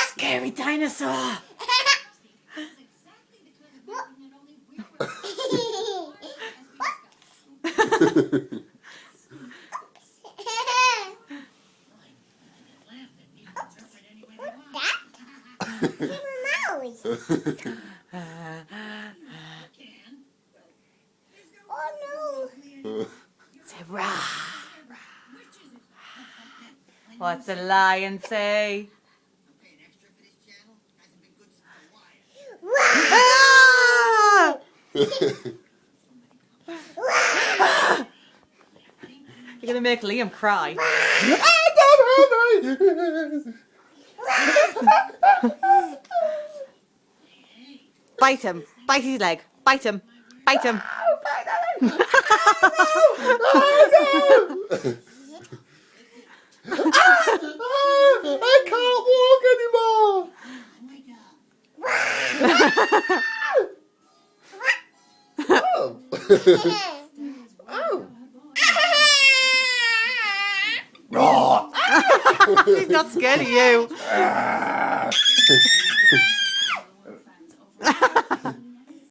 Scary dinosaur. Oh no! What's a lion say? Ah! You're gonna make Liam cry. Bite him. Bite his leg. Bite him. Bite him. I can't walk anymore. He's not scared of you.